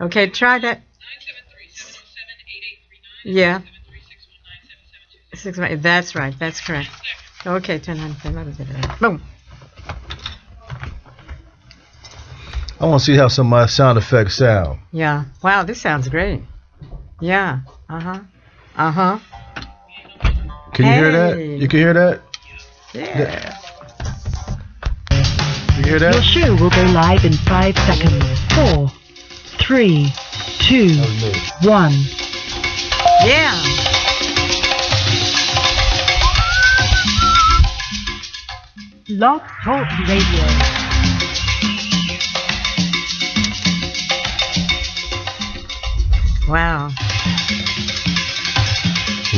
Okay, try that. Yeah. 6, that's right. That's correct. Okay, 10. Boom. I want to see how some of my sound effects sound. Yeah. Wow, this sounds great. Yeah. Uh-huh. Can you hear that? You can hear that? Yeah. You hear that? Your show will go live in 5 seconds. 4, 3, 2, 1. Yeah. Blog Talk Radio. Wow.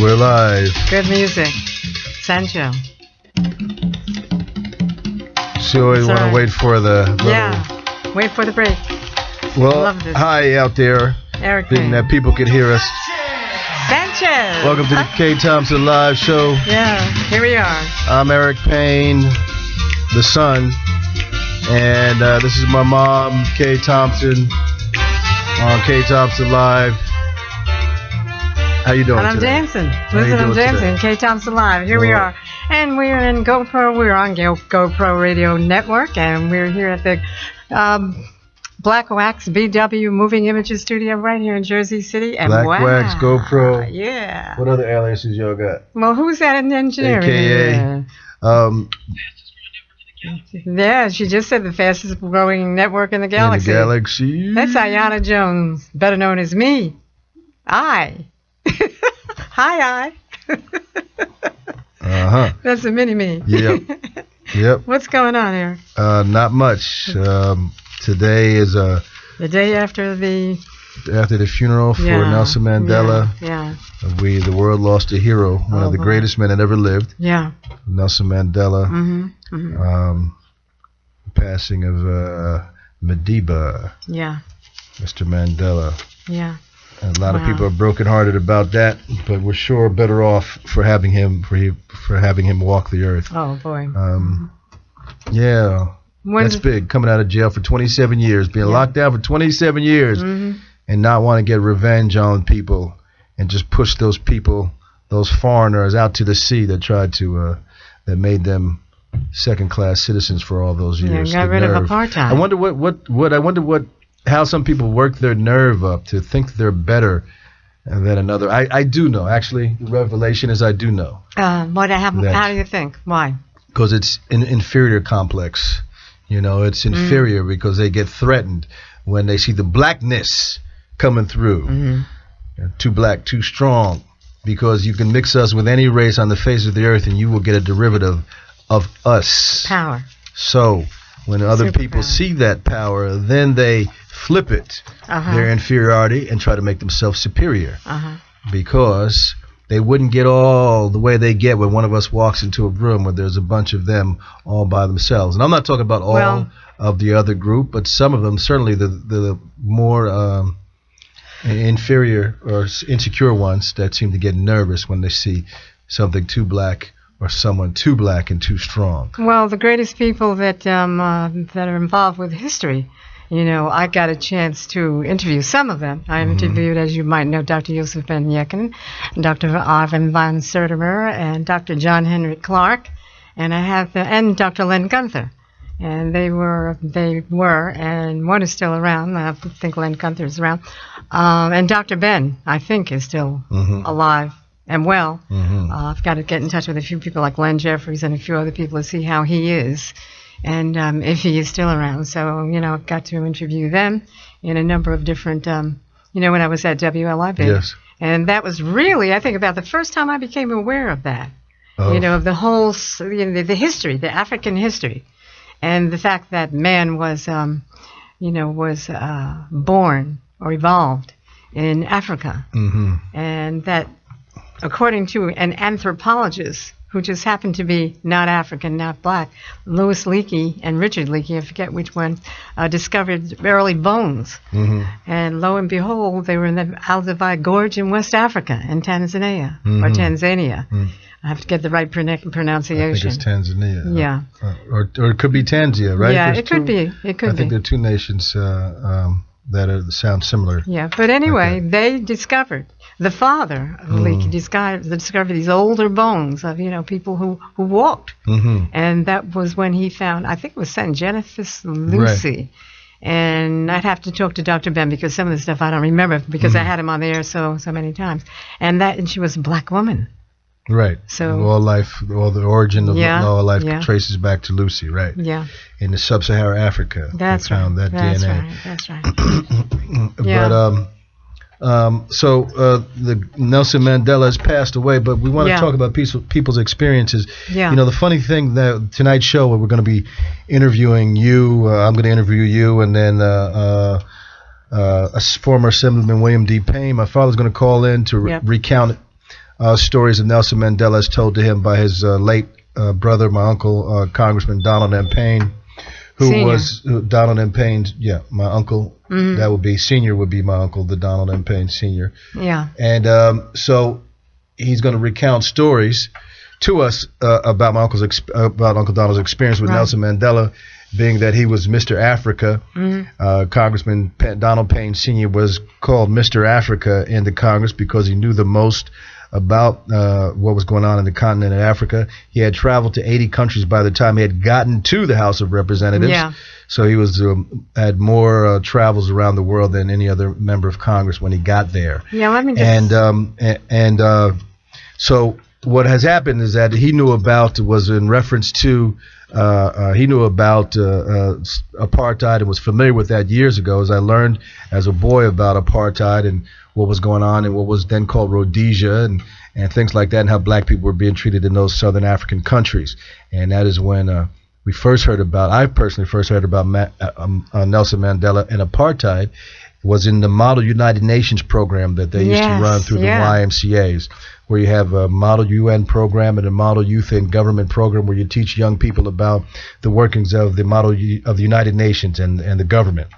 We're live. Good music. Sancho. So we want to wait for the little... Yeah. Wait for the break. Well, love this. Hi out there. Eric Thinking Payne. that people can hear us. Sanchez. Welcome to the Kae Thompson live show. Yeah, here we are. I'm Eric Payne, the son, and this is my mom, Kae Thompson, on Kae Thompson Live. How you doing And I'm today? dancing. Listen, I'm dancing. Kae Thompson Live. Here we are. And we're in GoPro. We're on GoPro Radio Network. And we're here at the Black Wax BW Moving Images Studio right here in Jersey City. And Black Wax, GoPro. Yeah. What other aliases y'all got? Well, who's that in engineering? AKA. Yeah, she just said the fastest growing network in the galaxy. In the galaxy. That's Ayana Jones, better known as me. I. Hi, Uh-huh. That's a mini-me. Yep. What's going on here? Not much. Today is the day after the funeral for Nelson Mandela. Yeah. The world lost a hero, one of the greatest men that ever lived. Yeah. Nelson Mandela. Passing of Madiba. Yeah. Mr. Mandela. Yeah. And a lot of people are brokenhearted about that, but we're sure better off for having him walk the earth. Oh boy. Yeah. That's big. Coming out of jail for 27 years, being locked down for 27 years, and not want to get revenge on people, and just push those people, those foreigners, out to the sea that tried to, that made them second-class citizens for all those years. Yeah, got rid of apartheid. I wonder how some people work their nerve up to think they're better than another. I do know, actually. The revelation is I do know. How do you think? Why? Because it's an inferior complex. You know, it's inferior because they get threatened when they see the blackness coming through. Too black, too strong. Because you can mix us with any race on the face of the earth and you will get a derivative of us. Power. So when other people see that power, then they flip it, their inferiority, and try to make themselves superior. Because they wouldn't get all the way they get when one of us walks into a room where there's a bunch of them all by themselves. And I'm not talking about all of the other group, but some of them, certainly the more inferior or insecure ones that seem to get nervous when they see something too black or someone too black and too strong. Well, the greatest people that are involved with history, you know, I got a chance to interview some of them. I interviewed, as you might know, Dr. Joseph Ben Yekin, Dr. Arvin van Sertimer, and Dr. John Henry Clark, and and Dr. Len Gunther. And they were, and one is still around. I think Len Gunther is around. And Dr. Ben, I think, is still alive and well. I've got to get in touch with a few people like Len Jeffries and a few other people to see how he is. And if he is still around. So, you know, I've got to interview them in a number of different, when I was at WLIB. Yes. And that was really, I think, about the first time I became aware of that. Of the whole, the history, the African history. And the fact that man was, was born or evolved in Africa. And that, according to an anthropologist, who just happened to be not African, not black, Louis Leakey and Richard Leakey, I forget which one, discovered early bones. And lo and behold, they were in the Aldovai Gorge in West Africa, in Tanzania, or Tanzania. I have to get the right pronunciation. I think it's Tanzania. Yeah. Or it could be Tanzania, right? Yeah, There's it could be. It could be. I think there are two nations that sound similar. Yeah, but anyway, they discovered, the father of Leakey discovered these older bones of, people who walked. And that was when he found, I think it was St. Genesis Lucy. Right. And I'd have to talk to Dr. Ben because some of the stuff I don't remember because I had him on the air so many times. And she was a black woman. Right. So all the origin of all life traces back to Lucy, right? Yeah. In the sub-Saharan Africa. That's right. Found that DNA. That's right. But the Nelson Mandela has passed away, but we want to talk about people's experiences. Yeah. The funny thing that tonight's show, we're going to be interviewing you. I'm going to interview you, and then a former Assemblyman William D. Payne. My father's going to call in to recount stories of Nelson Mandela as told to him by his late brother, my uncle, Congressman Donald M. Payne, who Senior. Was Donald M. Payne's, my uncle. That would be Senior, would be my uncle, the Donald M. Payne Senior. Yeah. And so he's going to recount stories to us about my about Uncle Donald's experience with Nelson Mandela, being that he was Mr. Africa. Congressman Donald Payne Sr. was called Mr. Africa in the Congress because he knew the most about what was going on in the continent of Africa. He had traveled to 80 countries by the time he had gotten to the House of Representatives. Yeah. So he was had more travels around the world than any other member of Congress when he got there. Yeah, let me just... So what has happened is that he knew about was in reference to he knew about apartheid and was familiar with that years ago, as I learned as a boy about apartheid and what was going on and what was then called Rhodesia and things like that, and how black people were being treated in those southern African countries. And that is when I personally first heard about Nelson Mandela and apartheid was in the Model United Nations program that they used to run through the YMCAs, where you have a Model UN program and a Model Youth and Government program where you teach young people about the workings of the Model of the United Nations and the government.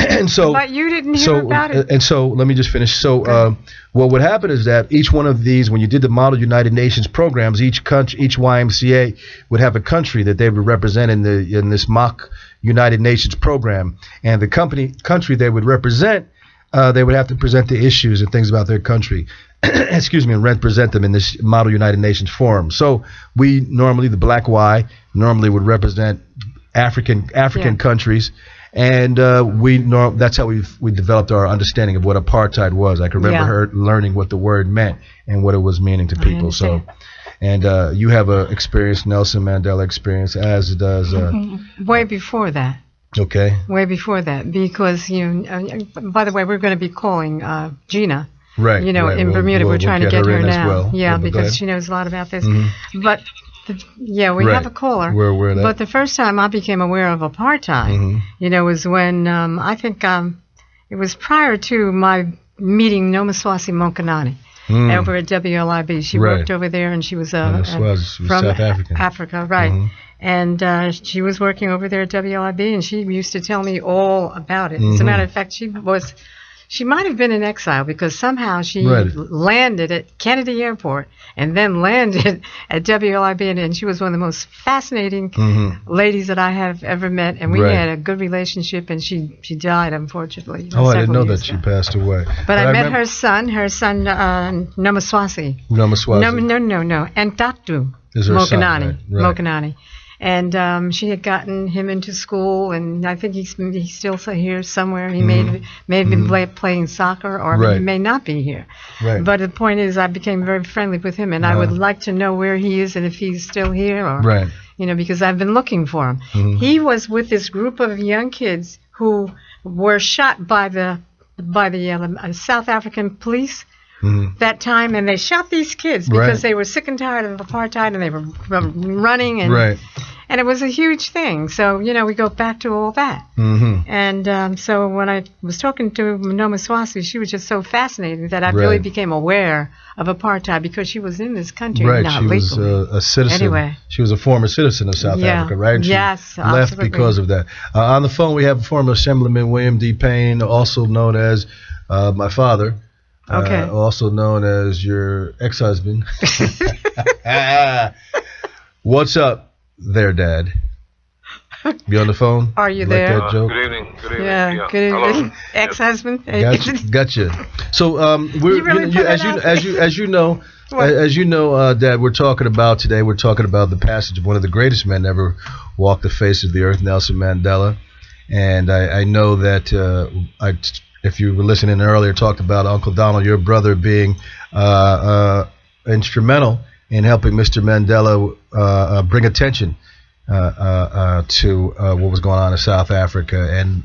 And so, but you didn't hear about it. And so, let me just finish. So, what would happen is that each one of these, when you did the Model United Nations programs, each YMCA would have a country that they would represent in this mock United Nations program, and the country they would represent, they would have to present the issues and things about their country. And represent them in this Model United Nations forum. So we normally, the Black Y, normally would represent African countries. And that's how we developed our understanding of what apartheid was. I can remember learning what the word meant and what it was meaning to people. So, and you have a experience, Nelson Mandela experience, as does way before that. Okay. Way before that, because by the way, we're going to be calling Gina. Right. In Bermuda, we're trying to get her now. Well. Yeah, because she knows a lot about this. But we have a caller. Where that? But the first time I became aware of apartheid, was when I think it was prior to my meeting Nomaswasi Mokanani over at WLIB. She worked over there, and she was from South Africa, right? And she was working over there at WLIB, and she used to tell me all about it. As a matter of fact, she might have been in exile because somehow she landed at Kennedy Airport and then landed at WLIB, and she was one of the most fascinating ladies that I have ever met, and we had a good relationship, and she died, unfortunately. I didn't know that she passed away. But I met her son Nomaswasi. No, Ntatu Mokanani. And she had gotten him into school, and I think he's still here somewhere. He may have been playing soccer, or he may not be here. Right. But the point is, I became very friendly with him, and I would like to know where he is and if he's still here, or because I've been looking for him. He was with this group of young kids who were shot by the South African police. That time, and they shot these kids because they were sick and tired of apartheid, and they were running, and it was a huge thing. So we go back to all that. And so when I was talking to Nomaswasi, she was just so fascinating that I really became aware of apartheid because she was in this country not legally. She was a citizen. Anyway. She was a former citizen of South Africa, right? And she left absolutely. Because of that. On the phone, we have former Assemblyman William D. Payne, also known as my father. Also known as your ex-husband. What's up there, Dad? You on the phone? Are you like there? That joke? Good evening. Good evening. Yeah. Good evening. Ex-husband. Gotcha. So we're as you know, Dad, we're talking about today. We're talking about the passage of one of the greatest men ever walked the face of the earth, Nelson Mandela. And I know that if you were listening earlier, talked about Uncle Donald, your brother, being instrumental in helping Mr. Mandela bring attention to what was going on in South Africa, and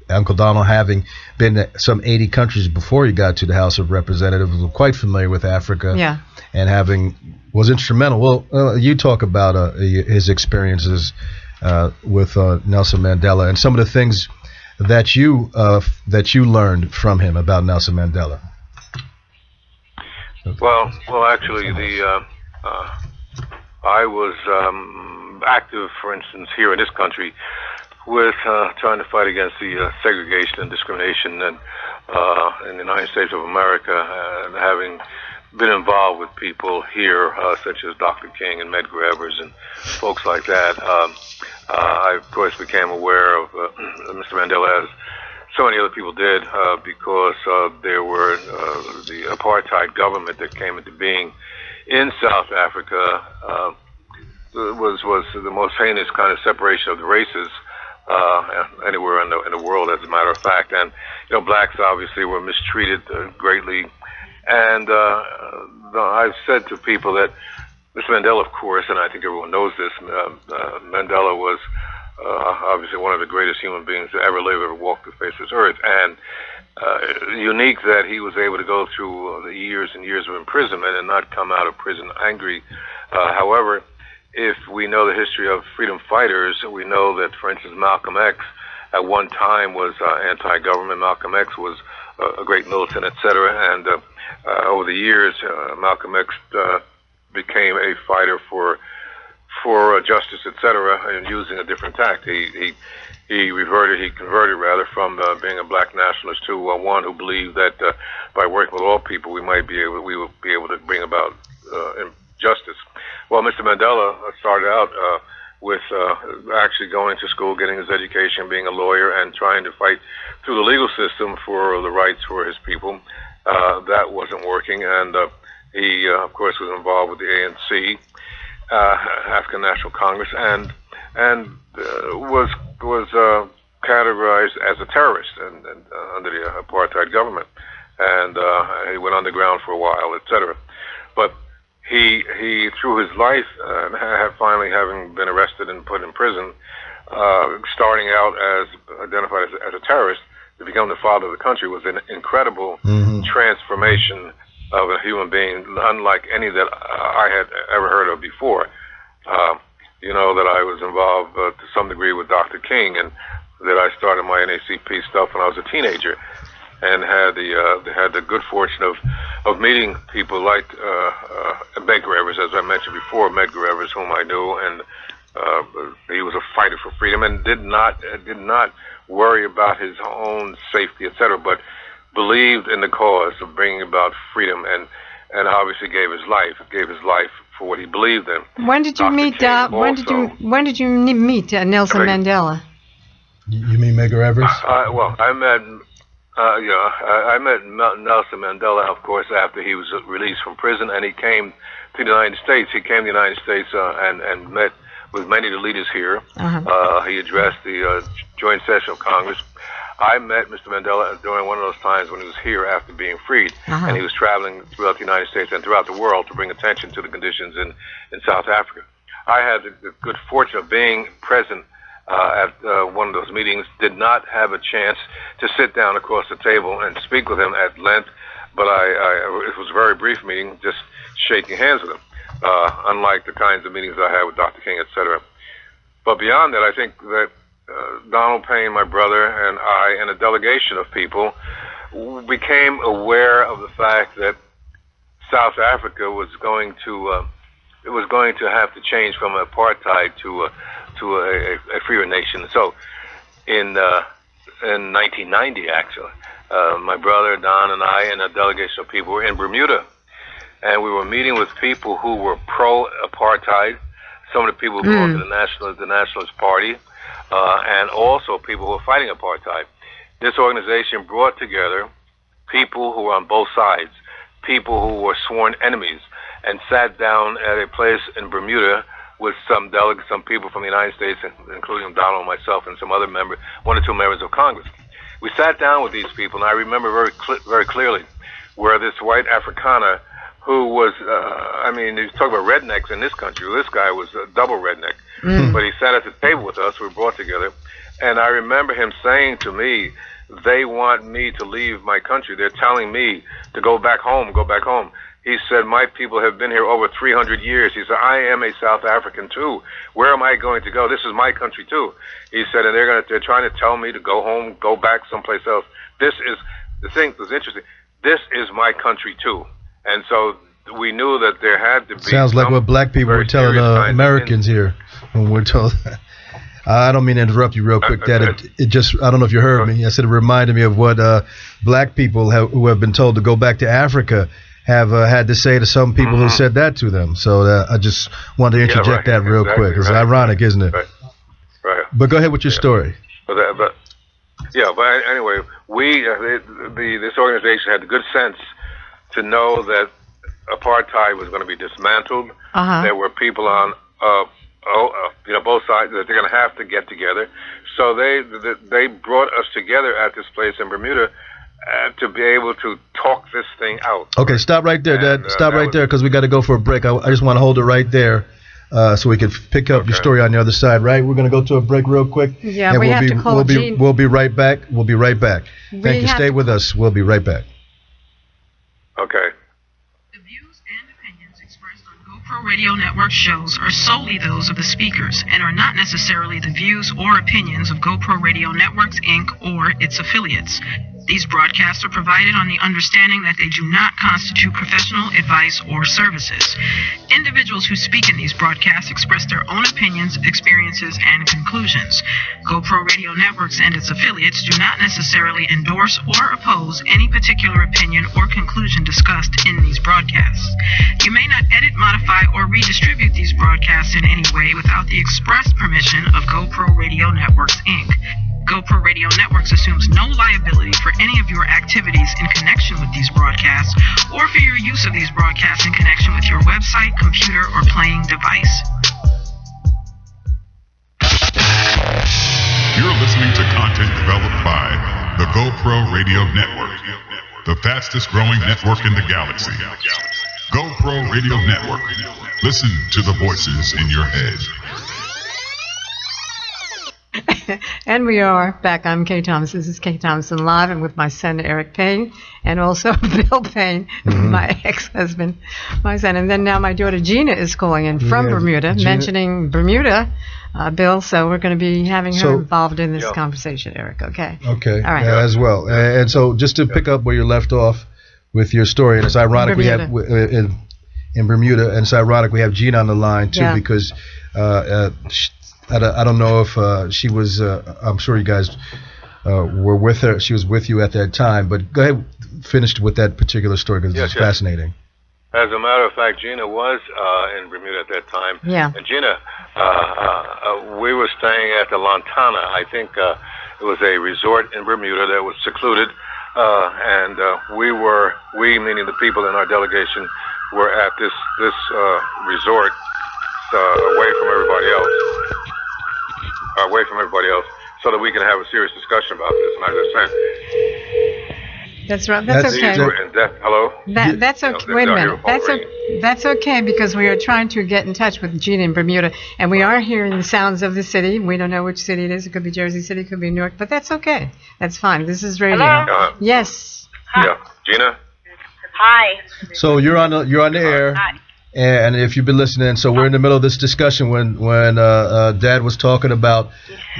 Uncle Donald, having been to some 80 countries before he got to the House of Representatives, was quite familiar with Africa, and was instrumental. Well, you talk about his experiences with Nelson Mandela and some of the things that you learned from him about Nelson Mandela. Well, actually, I was active, for instance, here in this country with trying to fight against the segregation and discrimination in the United States of America, and having been involved with people here such as Dr. King and Medgar Evers and folks like that. I, of course, became aware of Mr. Mandela, as so many other people did, because there were the apartheid government that came into being in South Africa was the most heinous kind of separation of the races anywhere in the world, as a matter of fact. And blacks obviously were mistreated greatly. And I've said to people that Mr. Mandela, of course, and I think everyone knows this, Mandela was obviously one of the greatest human beings to ever live, ever walk the face of this earth. And unique that he was able to go through the years and years of imprisonment and not come out of prison angry. However, if we know the history of freedom fighters, we know that, for instance, Malcolm X at one time was anti-government. Malcolm X was a great militant, etc. And over the years, Malcolm X became a fighter for justice, etc., and using a different tact. He converted rather from being a black nationalist to one who believed that by working with all people, we would be able to bring about justice. Well, Mr. Mandela started out with actually going to school, getting his education, being a lawyer, and trying to fight through the legal system for the rights for his people. That wasn't working, and he, of course, was involved with the ANC, African National Congress, and was categorized as a terrorist and under the apartheid government, and he went underground for a while, etc. But he through his life, finally having been arrested and put in prison, starting out as identified as a terrorist, to become the father of the country was an incredible transformation of a human being, unlike any that I had ever heard of before. That I was involved to some degree with Dr. King, and that I started my NACP stuff when I was a teenager, and had the good fortune of meeting people like Medgar Evers, as I mentioned before, Medgar Evers, whom I knew, and he was a fighter for freedom, and did not worry about his own safety, etc., but believed in the cause of bringing about freedom, and obviously gave his life for what he believed in. When did you meet? When did you meet Nelson Mandela? You mean Medgar Evers? I met Nelson Mandela, of course, after he was released from prison, and he came to the United States. He came to the United States and met with many of the leaders here. He addressed the joint session of Congress. I met Mr. Mandela during one of those times when he was here after being freed, and he was traveling throughout the United States and throughout the world to bring attention to the conditions in South Africa. I had the good fortune of being present at one of those meetings. Did not have a chance to sit down across the table and speak with him at length, but it was a very brief meeting, just shaking hands with him, unlike the kinds of meetings I had with Dr. King, etc. But beyond that, I think that Donald Payne, my brother, and I, and a delegation of people, became aware of the fact that South Africa was going to have to change from apartheid to a freer nation. So, in 1990, actually, my brother Don and I and a delegation of people were in Bermuda, and we were meeting with people who were pro-apartheid. Some of the people who belonged to the Nationalist Party. and also people who were fighting apartheid. This organization brought together people who were on both sides, people who were sworn enemies, and sat down at a place in Bermuda with some delegates, some people from the United States, including Donald, myself, and some other members, 1 or 2 members of Congress. We sat down with these people, and I remember very clearly where this white Afrikaner who was, you talk about rednecks in this country. This guy was a double redneck. But he sat at the table with us. We were brought together. And I remember him saying to me, they want me to leave my country. They're telling me to go back home, go back home. He said, my people have been here over 300 years. He said, I am a South African too. Where am I going to go? This is my country too. He said, and they're trying to tell me to go home, go back someplace else. This is, the thing that's interesting, this is my country too. And so we knew that there had to be. Sounds like what black people were telling Americans here when we're told. I don't mean to interrupt you real quick, Dad. It just, I don't know if you heard me. I said it reminded me of what black people who have been told to go back to Africa have had to say to some people who said that to them. So I just wanted to interject that real quick. It's ironic, isn't it? Right. But go ahead with your story. But anyway, this organization had the good sense to know that apartheid was going to be dismantled. There were people on both sides that they're going to have to get together. So they brought us together at this place in Bermuda to be able to talk this thing out. Okay, stop right there, Dad. Stop right there, because we got to go for a break. I just want to hold it right there so we can pick up your story on the other side, right? We're going to go to a break real quick. Yeah, we have to call Gene. We'll be right back. We'll be right back. Thank you. Stay with us. We'll be right back. Okay. The views and opinions expressed on GoPro Radio Network shows are solely those of the speakers and are not necessarily the views or opinions of GoPro Radio Networks, Inc. or its affiliates. These broadcasts are provided on the understanding that they do not constitute professional advice or services. Individuals who speak in these broadcasts express their own opinions, experiences, and conclusions. GoPro Radio Networks and its affiliates do not necessarily endorse or oppose any particular opinion or conclusion discussed in these broadcasts. You may not edit, modify, or redistribute these broadcasts in any way without the express permission of GoPro Radio Networks, Inc. GoPro Radio Networks assumes no liability for any of your activities in connection with these broadcasts or for your use of these broadcasts in connection with your website, computer, or playing device. You're listening to content developed by the GoPro Radio Network, the fastest growing network in the galaxy. GoPro Radio Network. Listen to the voices in your head. And we are back. I'm Kae Thompson. This is Kae Thompson Live, and with my son Eric Payne, and also Bill Payne, my ex-husband, my son. And then now my daughter Gina is calling in from Bermuda, mentioning Bermuda, Bill. So we're going to be having her involved in this conversation, Eric. Okay. Okay. All right. As well. And so just to pick up where you left off with your story, and it's ironic we have in Bermuda, and it's ironic we have Gina on the line too, because I don't know if she was, I'm sure you guys were with her. She was with you at that time. But go ahead, finish with that particular story because it's fascinating. As a matter of fact, Gina was in Bermuda at that time. Yeah. And Gina, we were staying at the Lantana. I think it was a resort in Bermuda that was secluded. And we, meaning the people in our delegation, were at this resort away from everybody else, so that we can have a serious discussion about this. And I just said, that's right. That's okay. Hello. That's okay. Wait a minute. That's okay, because we are trying to get in touch with Gina in Bermuda, and we are hearing the sounds of the city. We don't know which city it is. It could be Jersey City, it could be Newark, but that's okay. That's fine. This is radio. Hello? Yes. Hi. Yeah, Gina. Hi. So you're on the air. Hi. And if you've been listening, so we're in the middle of this discussion when Dad was talking about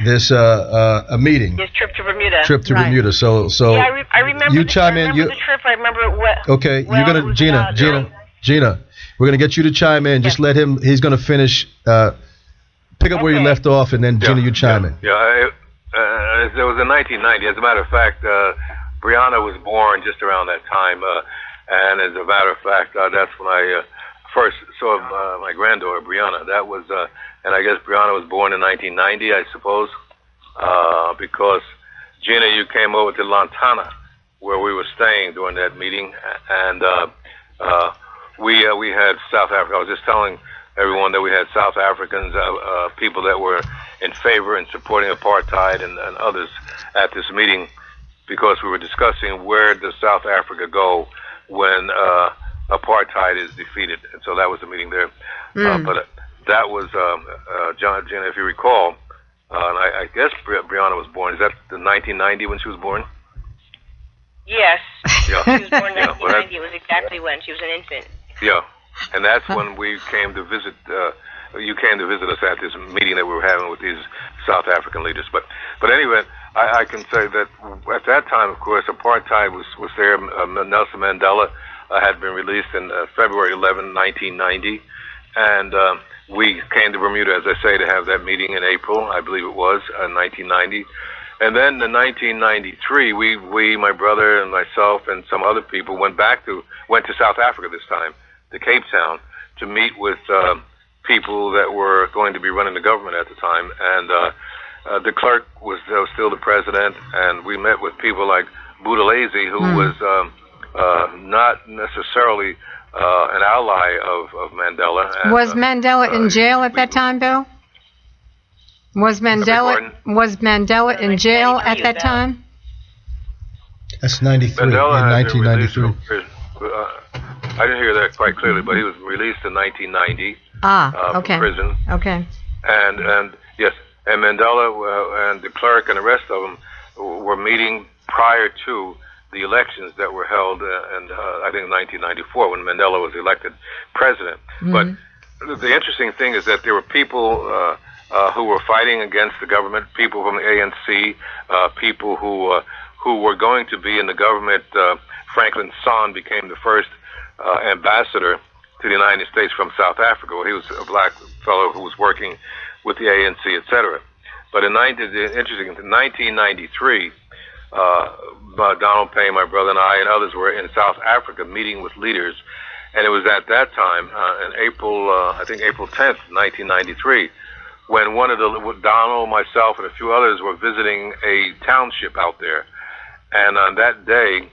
this a meeting. Yes, trip to Bermuda. Bermuda. So yeah, I remember. You chime in. The trip. I remember what. Okay, you're gonna Gina. We're gonna get you to chime in. Just let him. He's gonna finish. Pick up where you left off, and then Gina, you chime in. Yeah, it was in 1990. As a matter of fact, Brianna was born just around that time, and as a matter of fact, that's when I. First saw my granddaughter Brianna. That was, and I guess Brianna was born in 1990, I suppose. because Gina, you came over to Lantana, where we were staying during that meeting, and we had South Africa. I was just telling everyone that we had South Africans, people that were in favor and supporting apartheid, and others at this meeting, because we were discussing where does South Africa go when apartheid is defeated. And so that was the meeting there. But that was, Gina, if you recall, and I guess Brianna was born. Is that the 1990 when she was born? Yes. Yeah. She was born in 1990. It was exactly when. She was an infant. Yeah. And that's when we came to visit, you came to visit us at this meeting that we were having with these South African leaders. But anyway, I can say that at that time, of course, apartheid was there. Nelson Mandela had been released in February 11, 1990. And we came to Bermuda, as I say, to have that meeting in April, I believe it was, 1990. And then in 1993, we, my brother and myself and some other people, went to South Africa this time, to Cape Town, to meet with people that were going to be running the government at the time. And de Klerk was still the president, and we met with people like Buthelezi, who was not necessarily an ally of Mandela. And, was Mandela in jail at that time, Bill? Was Mandela in jail at that time? That's 93, Mandela in 1993. I didn't hear that quite clearly, but he was released in 1990 okay. from prison. Okay. And yes, and Mandela and de Klerk and the rest of them were meeting prior to the elections that were held I think in 1994 when Mandela was elected president. But the interesting thing is that there were people who were fighting against the government, people from the ANC, people who were going to be in the government. Franklin Son became the first ambassador to the United States from South Africa. Well, he was a black fellow who was working with the ANC, etc. But in 1993, Donald Payne, my brother, and I, and others were in South Africa meeting with leaders, and it was at that time, in April, I think April 10th, 1993, when Donald, myself, and a few others were visiting a township out there, and on that day,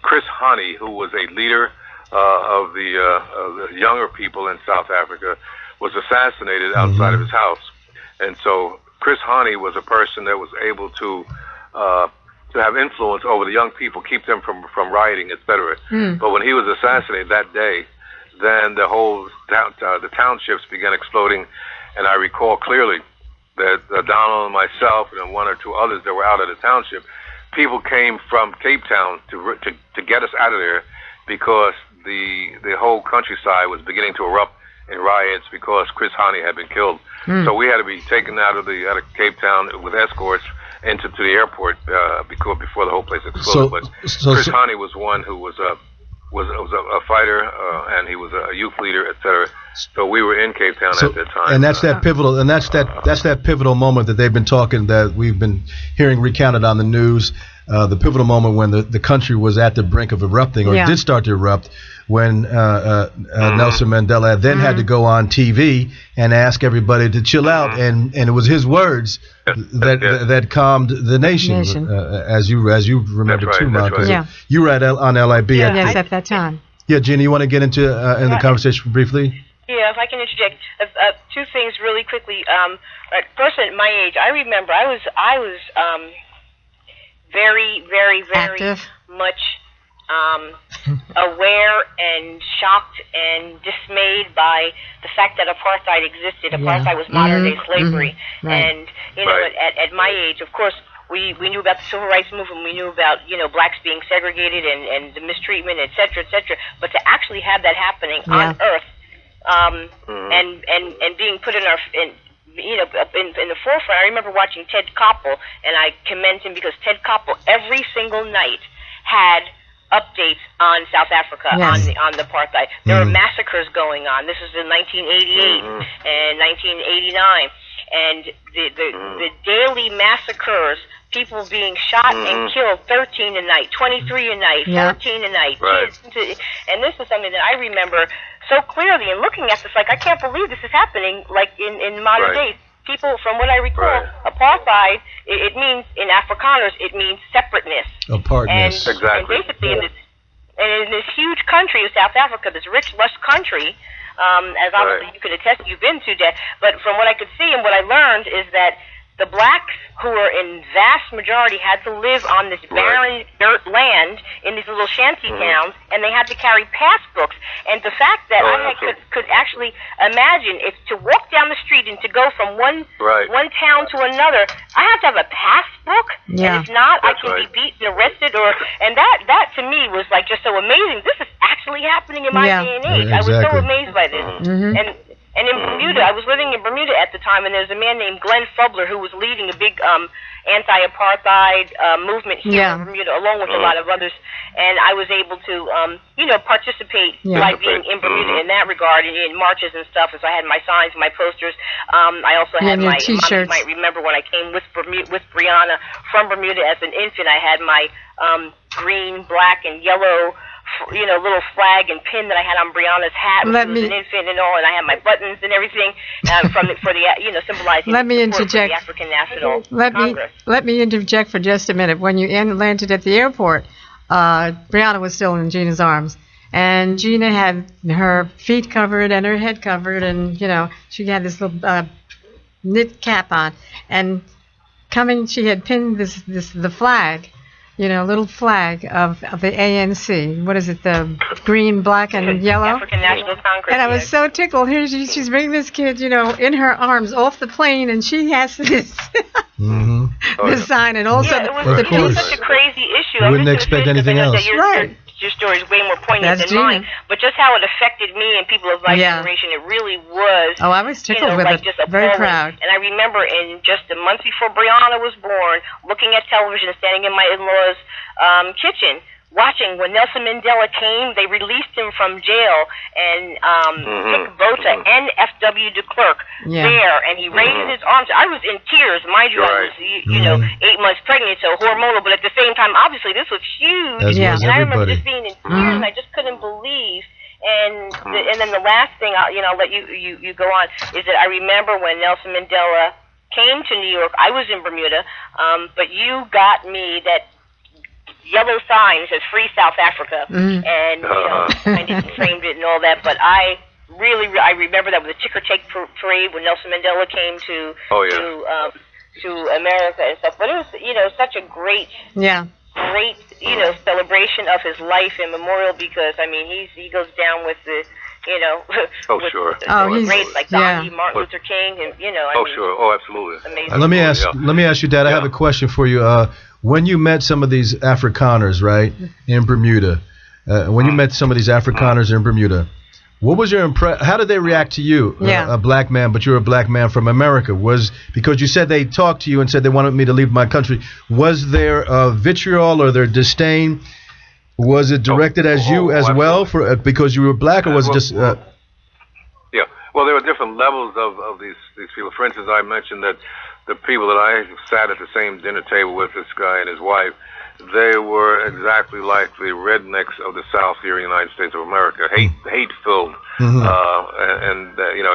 Chris Hani, who was a leader of the younger people in South Africa, was assassinated outside of his house, and so Chris Hani was a person that was able to have influence over the young people, keep them from rioting, etc. But when he was assassinated that day, then the whole the townships began exploding, and I recall clearly that Donald and myself and one or two others that were out of the township, people came from Cape Town to get us out of there because the whole countryside was beginning to erupt in riots because Chris Hani had been killed. So we had to be taken out of Cape Town with escorts into the airport before the whole place exploded. But Chris Hani was one who was a fighter and he was a youth leader, etc. So we were in Cape Town at that time. And that's that pivotal, and that's that pivotal moment that they've been talking, that we've been hearing recounted on the news. The pivotal moment when the country was at the brink of erupting, or did start to erupt, when Nelson Mandela then had to go on TV and ask everybody to chill out, and it was his words that calmed the nation. As you remember too, Mark. Right. You were on LIB at that time. Yeah, Gina, you want to get into in the conversation briefly? Yeah, if I can interject, two things really quickly. First, at my age, I remember I was very, very, very active. Much aware and shocked and dismayed by the fact that apartheid existed. Apartheid was modern-day slavery. And, at my age, of course, we knew about the civil rights movement. We knew about, blacks being segregated and the mistreatment, et cetera, et cetera. But to actually have that happening on Earth and being put in in the forefront. I remember watching Ted Koppel, and I commend him because Ted Koppel every single night had updates on South Africa, on the apartheid. There were massacres going on. This is in 1988 and 1989, and the daily massacres, people being shot and killed, 13 a night, 23 a night, 14 a night, kids. And this is something that I remember so clearly, and looking at this, like, I can't believe this is happening, like, in modern days. people, from what I recall, apartheid, it means, in Afrikaners, it means separateness. Apartness. And, exactly. And basically, in this huge country of South Africa, this rich, lush country, as obviously you could attest, you've been to that, but from what I could see and what I learned is that the blacks, who were in vast majority, had to live on this barren dirt land in these little shanty towns, and they had to carry passbooks. And the fact that I could actually imagine, if to walk down the street and to go from one town to another, I have to have a passbook, and if not, I can be beaten, arrested, and that to me was like just so amazing. This is actually happening in my day and age. I was so amazed by this. And in Bermuda, I was living in Bermuda at the time, and there was a man named Glenn Fubler who was leading a big anti-apartheid movement here in Bermuda, along with a lot of others. And I was able to, participate by being in Bermuda in that regard, and in marches and stuff. And so I had my signs, my posters. I also had my T-shirts. You might remember when I came with Brianna from Bermuda as an infant, I had my green, black, and yellow little flag and pin that I had on Brianna's hat, which was an infant and all, and I had my buttons and everything for the symbolizing support for the African National Congress. Let me interject for just a minute. When you landed at the airport, Brianna was still in Gina's arms, and Gina had her feet covered and her head covered, and she had this little knit cap on, and she had pinned the flag. Little flag of the ANC. What is it? The green, black, and yellow? African National Congress. And I was so tickled. Here she's bringing this kid, in her arms off the plane, and she has this this sign, and also it was such a crazy issue. You wouldn't expect anything else. Your story is way more poignant than mine, but just how it affected me and people of my generation, it really was. Oh, I was tickled with it. Very proud. And I remember in just a month before Brianna was born, looking at television, standing in my in-laws' kitchen, watching when Nelson Mandela came. They released him from jail, and took Botha and F.W. de Klerk there, and he raised his arms. I was in tears, mind you. I was 8 months pregnant, so hormonal, but at the same time, obviously, this was huge. And I remember just being in tears, and I just couldn't believe. And then the last thing, I'll let you go on, is that I remember when Nelson Mandela came to New York. I was in Bermuda, but you got me that yellow sign says "Free South Africa," and I didn't frame it and all that. But I remember that with the ticker tape parade when Nelson Mandela came to America and stuff. But it was such a great celebration of his life and memorial, because he goes down with the greats like Gandhi, Martin Luther King, and absolutely. Amazing. Let me ask you, Dad. I have a question for you. When you met some of these Afrikaners, right, in Bermuda, when you met some of these Afrikaners in Bermuda, what was your impression? How did they react to you, a black man, but you're a black man from America? Because you said they talked to you and said they wanted me to leave my country. Was there vitriol or their disdain? Was it directed as you as well because you were black, or was it just? Well, there were different levels of these people. For instance, I mentioned that the people that I sat at the same dinner table with, this guy and his wife, they were exactly like the rednecks of the South here in the United States of America, hate-filled, it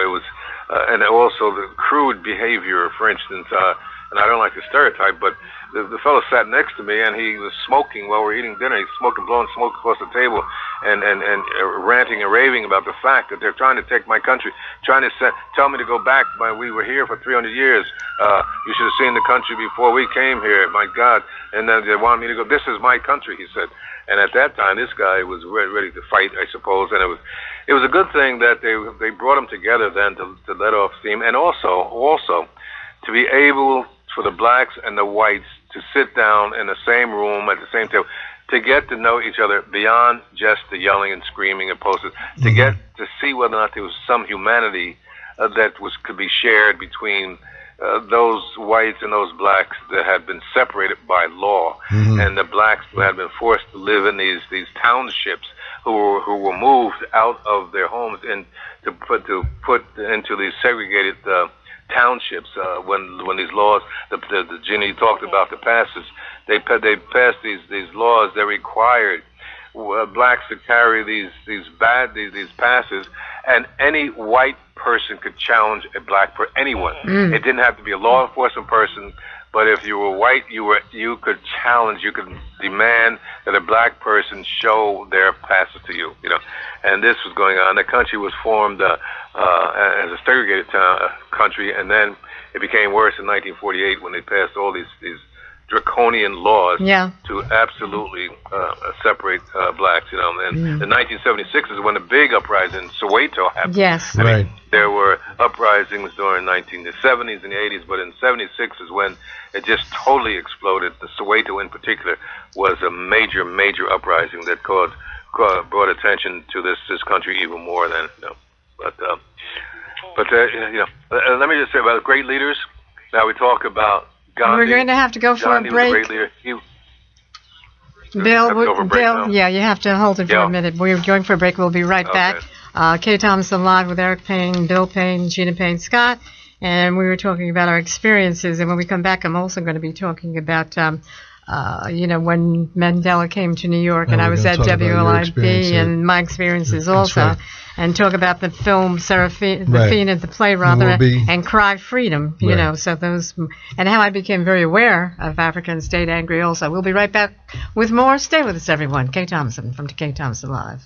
was, and also the crude behavior. For instance, and I don't like to stereotype, but the fellow sat next to me, and he was smoking while we're eating dinner. He's blowing smoke across the table, and ranting and raving about the fact that they're trying to take my country, trying to tell me to go back. We were here for 300 years. You should have seen the country before we came here. My God! And then they want me to go. This is my country, he said. And at that time, this guy was ready to fight, I suppose. And it was a good thing that they brought him together then to let off steam, and also to be able for the blacks and the whites to sit down in the same room at the same table, to get to know each other beyond just the yelling and screaming and posters, to get to see whether or not there was some humanity that could be shared between those whites and those blacks that had been separated by law, and the blacks who had been forced to live in these townships, who were moved out of their homes and to put into these segregated townships. When these laws, the Ginny talked about the passes, they passed these laws that required blacks to carry these passes, and any white person could challenge a black person. Anyone. It didn't have to be a law enforcement person, but if you were white, you could challenge, you could demand that a black person show their passes to you. And this was going on. The country was formed as a segregated country, and then it became worse in 1948 when they passed all these draconian laws to absolutely separate blacks. And in 1976 is when the big uprising in Soweto happened. Yes, I mean, there were uprisings during the 1970s and the 80s, but in 76 is when it just totally exploded. The Soweto, in particular, was a major, major uprising that brought attention to this country even more than. But let me just say about great leaders. Now we talk about Gandhi. We're going to have to go for Gandhi a break. Was a great leader. Bill, you have to hold it for a minute. We're going for a break. We'll be right back. Kae Thompson live with Eric Payne, Bill Payne, Gina Payne Scott, and we were talking about our experiences. And when we come back, I'm also going to be talking about, when Mandela came to New York, and I was at WLIB, and my experiences also. Right. And talk about the film Seraphina, the play rather, and Cry Freedom, so those, and how I became very aware of Africa and stayed angry also. We'll be right back with more. Stay with us, everyone. Kae Thompson from Kae Thompson Live.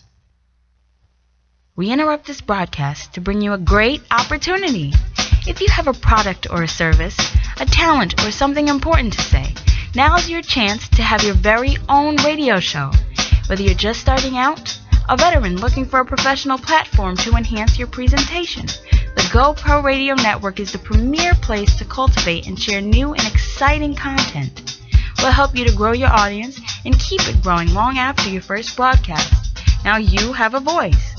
We interrupt this broadcast to bring you a great opportunity. If you have a product or a service, a talent, or something important to say, now's your chance to have your very own radio show. Whether you're just starting out, a veteran looking for a professional platform to enhance your presentation, the GoPro Radio Network is the premier place to cultivate and share new and exciting content. We'll help you to grow your audience and keep it growing long after your first broadcast. Now you have a voice.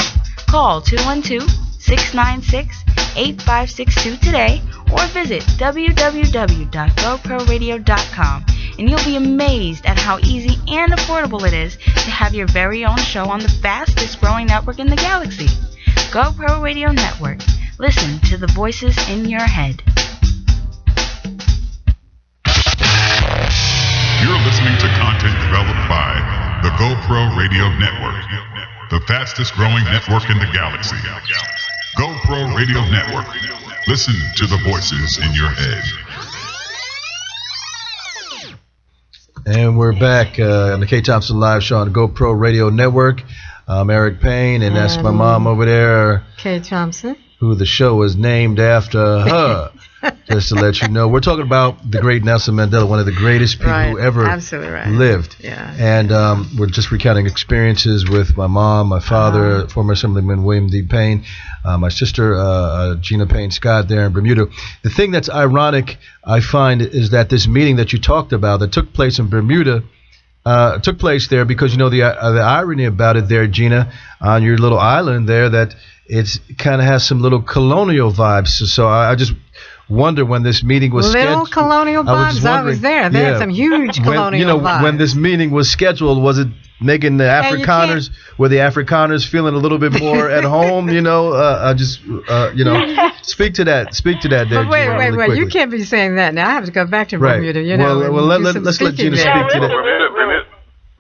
Call 212-696-8562 today or visit www.goproradio.com. And you'll be amazed at how easy and affordable it is to have your very own show on the fastest growing network in the galaxy. GoPro Radio Network. Listen to the voices in your head. You're listening to content developed by the GoPro Radio Network, the fastest growing network in the galaxy. GoPro Radio Network. Listen to the voices in your head. And we're back on the Kae Thompson Live Show on the GoPro Radio Network. I'm Eric Payne, and that's my mom over there, Kae Thompson, who the show is named after her. Just to let you know, we're talking about the great Nelson Mandela, one of the greatest people who ever lived. Yeah. And we're just recounting experiences with my mom, my father, former Assemblyman William D. Payne, my sister Gina Payne Scott there in Bermuda. The thing that's ironic, I find, is that this meeting that you talked about that took place in Bermuda took place there because, the irony about it there, Gina, on your little island there, that it's kind of has some little colonial vibes. So I just wonder when this meeting was scheduled. Little colonial vibes. I was there. They had some huge colonial vibes. When this meeting was scheduled, was it making the Afrikaners, were the Afrikaners feeling a little bit more at home? Speak to that. Speak to that there, but wait, Gina, wait. You can't be saying that now. I have to go back to Bermuda, let's let Gina speak to that.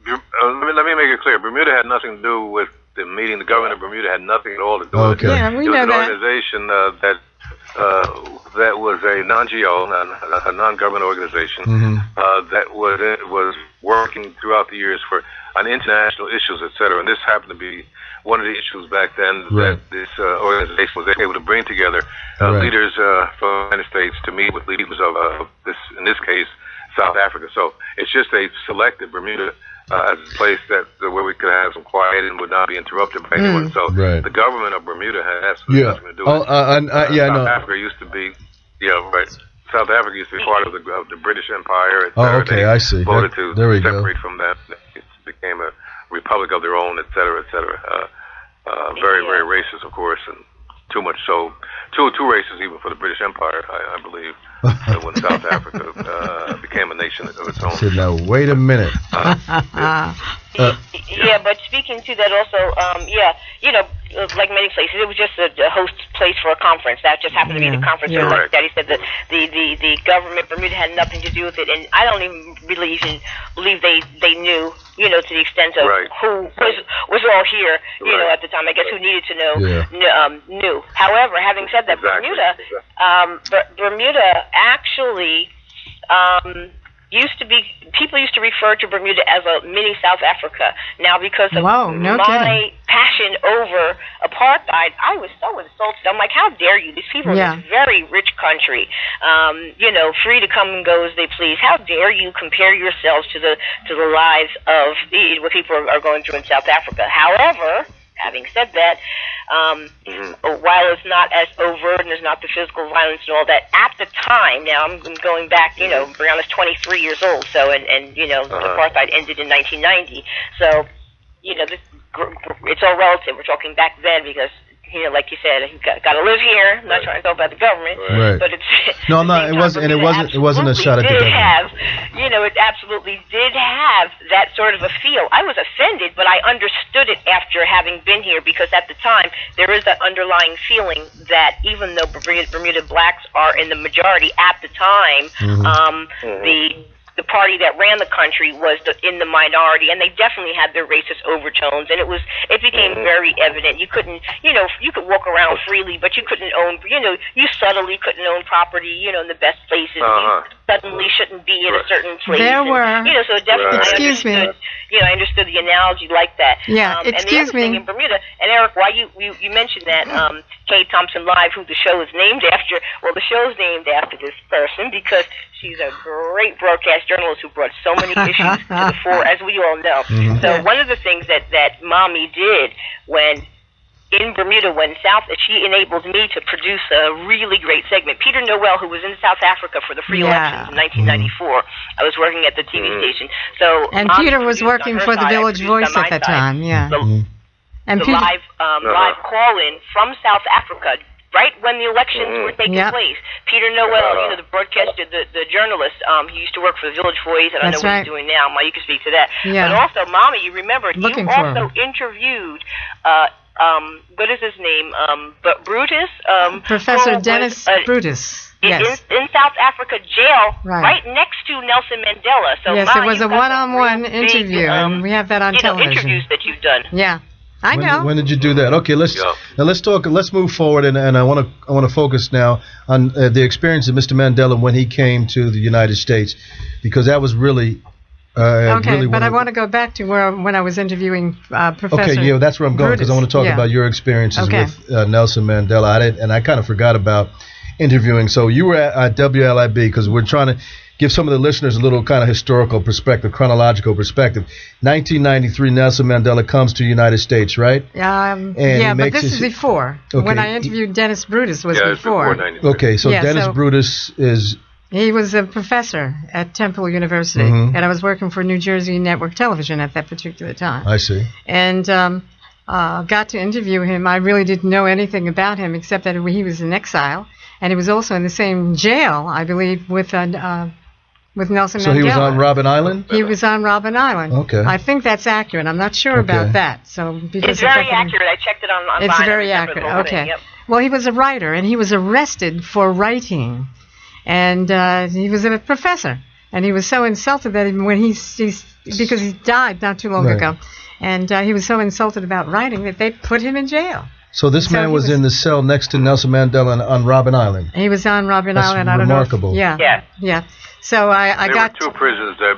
Let me make it clear. Bermuda had nothing to do with the meeting. The government of Bermuda had nothing at all to do with it. Yeah, we know that. It was an organization that was a non-GO, a non-government organization that was working throughout the years on international issues, etc. And this happened to be one of the issues back then that this organization was able to bring together leaders from the United States to meet with leaders of in this case, South Africa. So it's just they selected Bermuda as a place where we could have some quiet and would not be interrupted by anyone. So the government of Bermuda had absolutely nothing to do with it. South Africa used to be, South Africa used to be part of the British Empire. I see. Voted to separate from that. It became a republic of their own, et cetera, et cetera. Very, very racist, of course, and too much so. Too racist even for the British Empire, I believe, when South Africa became a nation of its own. So now, wait a minute. But speaking to that also, like many places, it was just a host place for a conference. That just happened to be the conference. Yeah. Like Daddy said, the government, Bermuda, had nothing to do with it, and I don't even really believe they knew, to the extent of who was all here, at the time. I guess who needed to know knew. However, having said that, Bermuda actually people used to refer to Bermuda as a mini South Africa. Now, because of my passion over apartheid, I was so insulted. I'm like, how dare you? These people in this very rich country, free to come and go as they please. How dare you compare yourselves to the lives of what people are going through in South Africa? However, having said that, while it's not as overt and there's not the physical violence and all that, at the time, now I'm going back, Brianna's 23 years old, so, and apartheid ended in 1990, so, it's all relative. We're talking back then because, like you said, you got to live here. I'm not trying to talk about the government, but it's no, I'm not. It wasn't a shot at the government. It absolutely did have that sort of a feel. I was offended, but I understood it after having been here because at the time there is that underlying feeling that even though Bermuda blacks are in the majority at the time, the party that ran the country was in the minority, and they definitely had their racist overtones, and it became very evident. You couldn't, you could walk around freely, but you couldn't own, you subtly couldn't own property, in the best places. You suddenly shouldn't be in a certain place. There were. So definitely, I understood the analogy like that. Yeah, and the other thing in Bermuda, and Eric, why you mentioned that Kae Thompson Live, who the show is named after. Well, the show's named after this person because she's a great broadcast journalist who brought so many issues to the fore, as we all know. So one of the things that Mommy did in Bermuda she enabled me to produce a really great segment. Peter Noel, who was in South Africa for the free elections in 1994, I was working at the TV station. So and Peter was working for the Village Voice at that time. And the live call-in from South Africa, right when the elections were taking place. Peter Noel, the broadcaster, the journalist, he used to work for the Village Voice. I don't know what he's doing now. You can speak to that. But also, Mommy, you remember, you also interviewed, what is his name? Brutus? Professor Dennis Brutus. Yes. In South Africa jail, right next to Nelson Mandela. So yes, it was a one-on-one interview, and we have that on television. Interviews that you've done. Yeah. I know. When did you do that? Okay, let's talk. Let's move forward, and I want to focus now on the experience of Mr. Mandela when he came to the United States, because that was really. But I want to go back to when I was interviewing Professor. Okay, that's where I'm going because I want to talk about your experiences with Nelson Mandela. I kind of forgot about interviewing. So you were at WLIB because we're trying to give some of the listeners a little kind of historical perspective, chronological perspective. 1993, Nelson Mandela comes to the United States, right? But this is before. Okay. When I interviewed Dennis Brutus was before. Okay, so Dennis Brutus is... He was a professor at Temple University, and I was working for New Jersey Network Television at that particular time. I see. And got to interview him. I really didn't know anything about him except that he was in exile, and he was also in the same jail, I believe, with Nelson Mandela. So he was on Robben Island? He was on Robben Island. Okay. I think that's accurate. I'm not sure about that. It's very accurate. I checked it on It's very accurate. Okay. Yep. Well, he was a writer, and he was arrested for writing. And he was a professor, and he was so insulted that when because he died not too long ago, and he was so insulted about writing that they put him in jail. So this man was in the cell next to Nelson Mandela on Robben Island. He was on Robben Island. That's remarkable. Yeah. So I got two prisons that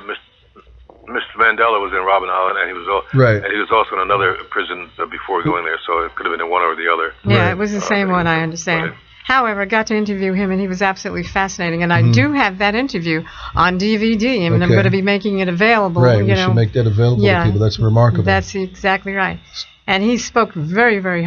Mr. Mandela was in Robben Island, and he was also in another prison before going there. So it could have been in one or the other. Yeah, it was the same one. I understand. Right. However, I got to interview him, and he was absolutely fascinating. And I do have that interview on DVD, and I'm going to be making it available. Right, we should make that available to people. That's remarkable. That's exactly right. And he spoke very, very.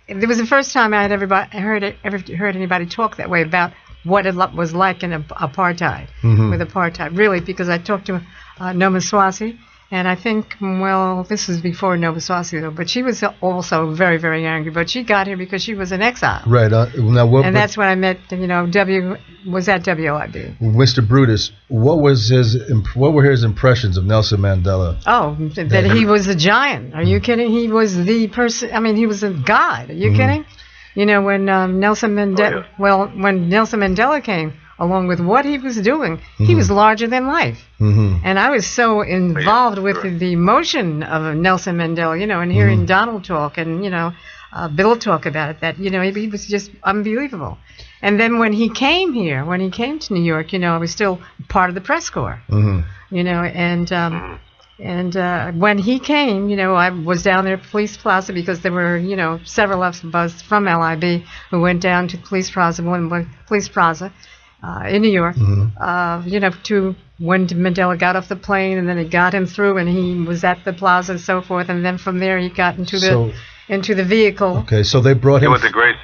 It was the first time I had ever heard anybody talk that way about what it was like in apartheid, with apartheid. Really, because I talked to Noma Swasi, And I think, well, this was before Nova Scotia, but she was also very, very angry. But she got here because she was in exile. Right. And that's when I met, was at WIB. Mr. Brutus, what were his impressions of Nelson Mandela? Oh, that he was a giant. Are you kidding? He was the person. I mean, he was a god. Are you kidding? When Nelson Mandela came, along with what he was doing, he was larger than life. And I was so involved with the emotion of Nelson Mandela, and hearing Donald talk and, Bill talk about it, that, he was just unbelievable. And then when he came here, when he came to New York, I was still part of the press corps, and when he came, I was down there at Police Plaza because there were, several of us from LIB who went down to Police Plaza, in New York, to when Mandela got off the plane, and then it got him through, and he was at the plaza and so forth, and then from there he got into the vehicle. Okay, so they brought him. He went to Grace.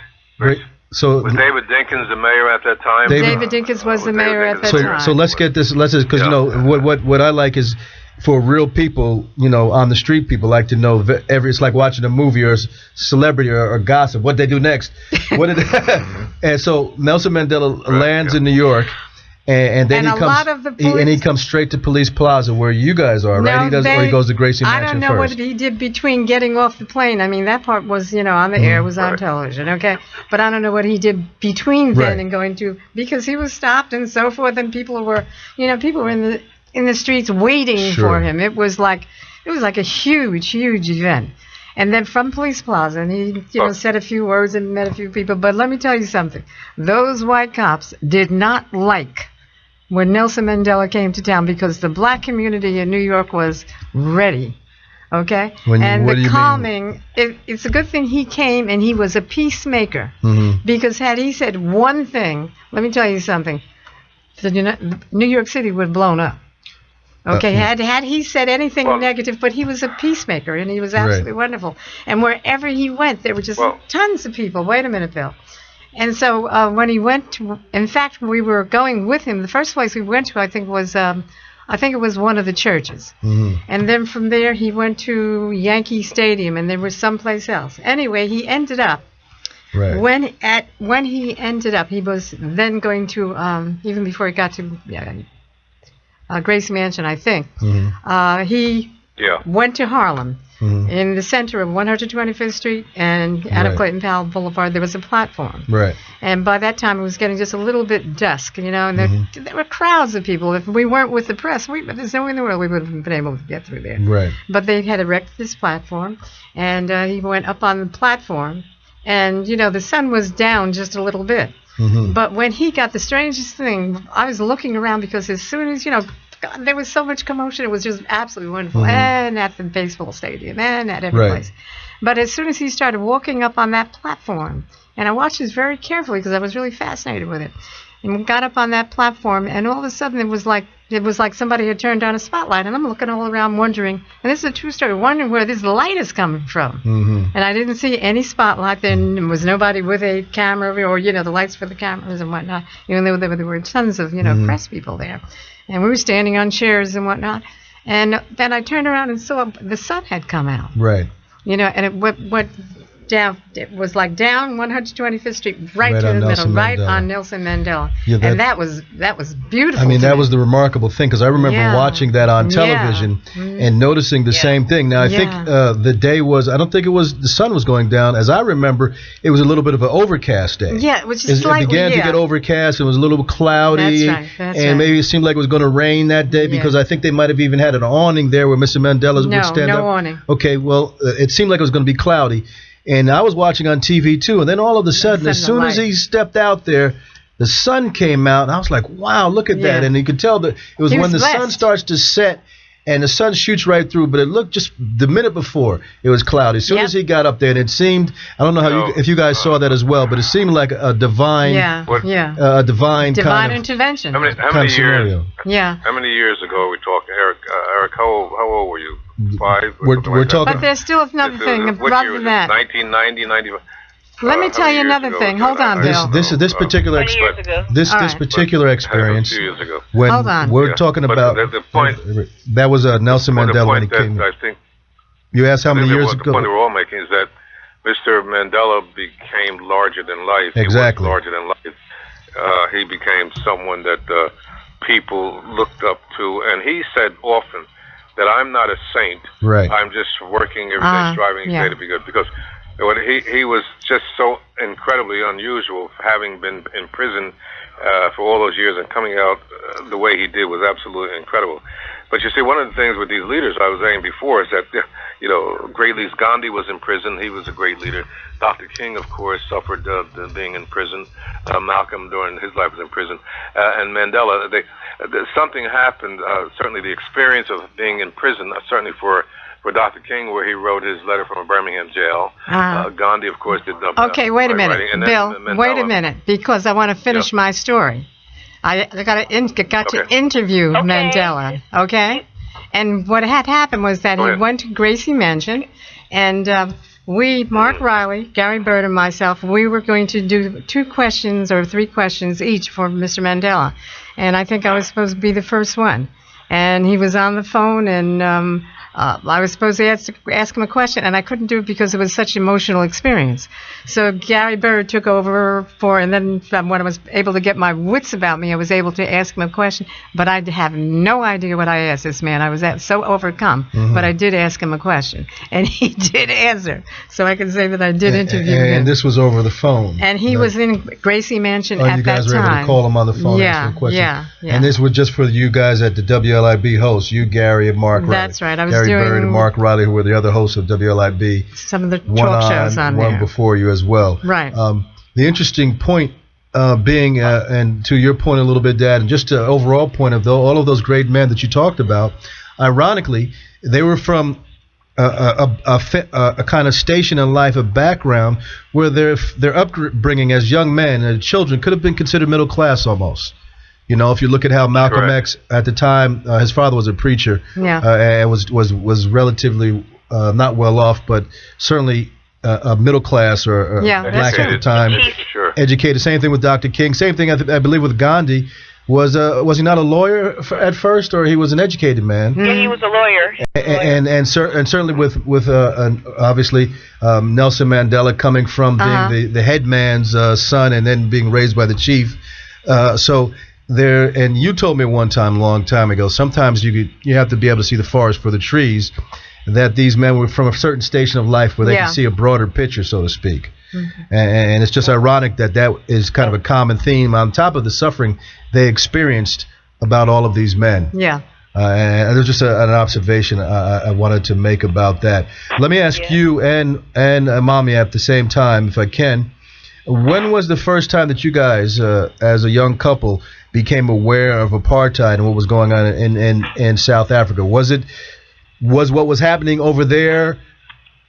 So was David Dinkins the mayor at that time? David Dinkins was the mayor at that time. So let's get this. Because what I like is, for real people, on the street, people like to know it's like watching a movie or a celebrity or gossip. What they do next? And so Nelson Mandela lands in New York, and then he comes straight to Police Plaza where you guys are, right? Or he goes to Gracie Mansion first. I don't know what he did between getting off the plane. I mean, that part was, on the air, was on television, okay? But I don't know what he did between then and going to, because he was stopped and so forth, and people were in the streets waiting for him. It was like a huge event. And then from Police Plaza, and he said a few words and met a few people. But let me tell you something: those white cops did not like when Nelson Mandela came to town, because the black community in New York was ready. Okay, it's a good thing he came, and he was a peacemaker, because had he said one thing, let me tell you something: New York City would have blown up. Okay, had he said anything negative, but he was a peacemaker, and he was absolutely wonderful. And wherever he went, there were just tons of people. Wait a minute, Bill. And so when he went to, in fact, we were going with him. The first place we went to, I think it was one of the churches. And then from there, he went to Yankee Stadium, and there was someplace else. Anyway, he ended up. Right. When he ended up, he was then going to, even before he got to Gracie Mansion, I think, he went to Harlem. In the center of 125th Street and Anna Clayton Powell Boulevard, there was a platform. Right. And by that time, it was getting just a little bit dusk, and there were crowds of people. If we weren't with the press, there's no way in the world we would have been able to get through there. Right. But they had erected this platform, and he went up on the platform, and, the sun was down just a little bit. But when he got, the strangest thing, I was looking around, because as soon as, God, there was so much commotion. It was just absolutely wonderful. And at the baseball stadium and at every place. But as soon as he started walking up on that platform, and I watched this very carefully because I was really fascinated with it, and we got up on that platform, and all of a sudden it was like somebody had turned on a spotlight, and I'm looking all around wondering, and this is a true story, wondering where this light is coming from. And I didn't see any spotlight. There was nobody with a camera or, the lights for the cameras and whatnot, even though there were tons of, press people there. And we were standing on chairs and whatnot. And then I turned around and saw the sun had come out. Right. And it went down. It was like down 125th Street, right to the middle, right on Nelson Mandela. Yeah, and that was beautiful. I mean, that was the remarkable thing, because I remember watching that on television and noticing the same thing. Now, I think the day was, I don't think it was, the sun was going down. As I remember, it was a little bit of an overcast day. Yeah, it was just slightly, it began to get overcast. It was a little cloudy. That's right. And maybe it seemed like it was going to rain that day, because I think they might have even had an awning there where Mr. Mandela would stand up. No awning. Okay, well, it seemed like it was going to be cloudy. And I was watching on TV, too. And then all of a sudden, as soon as he stepped out there, the sun came out. And I was like, wow, look at that. And you could tell that it was when the sun starts to set and the sun shoots right through. But it looked just the minute before, it was cloudy. As soon as he got up there, and it seemed, I don't know if you guys saw that as well, but it seemed like a divine, a divine kind of intervention. How many scenario. How many years ago were we talking, Eric? Eric, how old were you? 5? We're talking. But there's still another thing. What year was it? 1990, 95? Let me tell you another thing. Hold on, Bill. This particular experience. When hold on. We're talking about the point that was Nelson Mandela when he came. I think you asked how many years ago. The point we're all making is that Mr. Mandela became larger than life. Exactly. He was larger than life. He became someone that people looked up to, and he said often that I'm not a saint. Right. I'm just working every day, striving each day to be good. Because he was just so incredibly unusual, having been in prison for all those years and coming out the way he did was absolutely incredible. But you see, one of the things with these leaders, I was saying before, is that, great leaders. Gandhi was in prison. He was a great leader. Dr. King, of course, suffered being in prison. Malcolm, during his life, was in prison. And Mandela, something happened, certainly the experience of being in prison, certainly for Dr. King, where he wrote his letter from a Birmingham jail. Gandhi, of course, did okay, wait a minute, Bill, wait a minute, because I want to finish my story. I got to interview Mandela, okay? And what had happened was that he went to Gracie Mansion, and we, Mark Riley, Gary Bird, and myself, we were going to do 2 questions or 3 questions each for Mr. Mandela. And I think I was supposed to be the first one. And he was on the phone, and I was supposed to ask him a question, and I couldn't do it because it was such an emotional experience. So Gary Bird took over and then when I was able to get my wits about me, I was able to ask him a question, but I have no idea what I asked this man. I was so overcome, but I did ask him a question, and he did answer. So I can say that I did interview him. And this was over the phone. And he was in Gracie Mansion at that time. You guys were able to call him on the phone and ask him a question. Yeah. And this was just for you guys at the WLIB hosts, you, Gary, and Mark Riley. That's right. I was Gary Bird and Mark Riley, who were the other hosts of WLIB. Some of the talk shows on there. One before you as well. Right. The interesting point being, and to your point a little bit, Dad, and just an overall point of all of those great men that you talked about, ironically, they were from a kind of station in life, a background where their upbringing as young men and children could have been considered middle class almost. If you look at how Malcolm X at the time, his father was a preacher, and was relatively not well off, but certainly a middle class or black at the time, educated. Same thing with Dr. King. Same thing I believe with Gandhi. Was he not a lawyer at first, or he was an educated man? Yeah, he was a lawyer. And certainly with obviously Nelson Mandela coming from being the head man's son and then being raised by the chief. And you told me one time, a long time ago, sometimes you have to be able to see the forest for the trees, that these men were from a certain station of life where they can see a broader picture, so to speak. And it's just ironic that is kind of a common theme on top of the suffering they experienced about all of these men. Yeah. And there's just an observation I wanted to make about that. Let me ask you and Mommy at the same time, if I can, when was the first time that you guys, as a young couple, became aware of apartheid and what was going on in South Africa? Was what was happening over there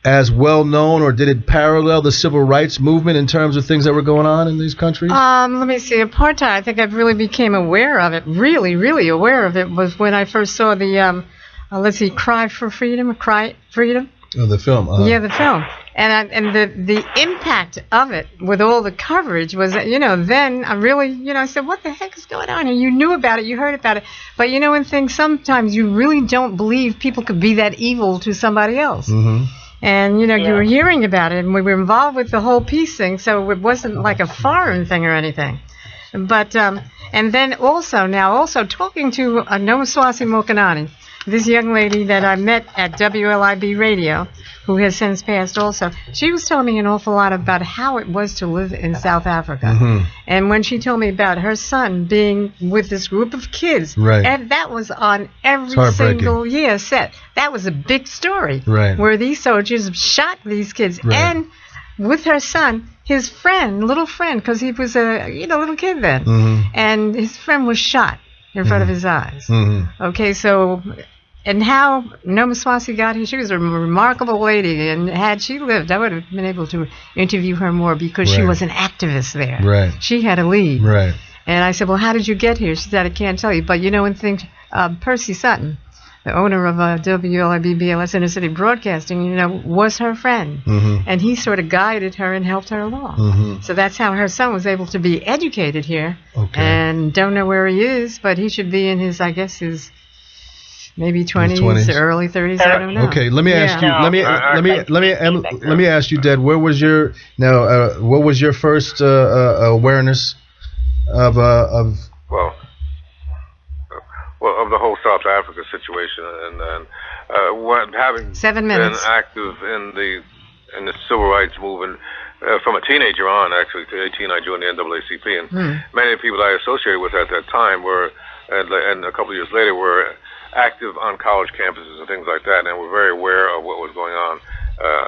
as well known, or did it parallel the civil rights movement in terms of things that were going on in these countries? Let me see. Apartheid, I think I really became aware of it, really, really aware of it, was when I first saw the, Cry for Freedom, Cry Freedom. Oh, the film. Yeah, the film. And the impact of it with all the coverage was that, then I really, I said, what the heck is going on? And you knew about it, you heard about it. But, in things, sometimes you really don't believe people could be that evil to somebody else. Mm-hmm. And, you were hearing about it, and we were involved with the whole peace thing, so it wasn't like a foreign thing or anything. But, and then also talking to Nomaswasi Mokanani, this young lady that I met at WLIB Radio, who has since passed also, she was telling me an awful lot about how it was to live in South Africa. Mm-hmm. And when she told me about her son being with this group of kids, and that was on every single set. That was a big story, where these soldiers shot these kids. And with her son, his little friend, because he was a little kid then, and his friend was shot in front of his eyes. Okay, so... And how Nomaswasi got here, she was a remarkable lady, and had she lived, I would have been able to interview her more because she was an activist there. She had a lead. And I said, well, how did you get here? She said, I can't tell you. But, Percy Sutton, the owner of WLIB-BLS Inner City Broadcasting, was her friend. And he sort of guided her and helped her along. So that's how her son was able to be educated here. And don't know where he is, but he should be in his, I guess, his maybe 20s or early 30s. I don't know. Okay, let me ask you. Let me ask you, Dad. What was your first awareness of of the whole South Africa situation, and having 7 minutes. been active in the civil rights movement from a teenager on, actually to 18, I joined the NAACP, and many of the people I associated with at that time were, and a couple of years later, were active on college campuses and things like that, and were very aware of what was going on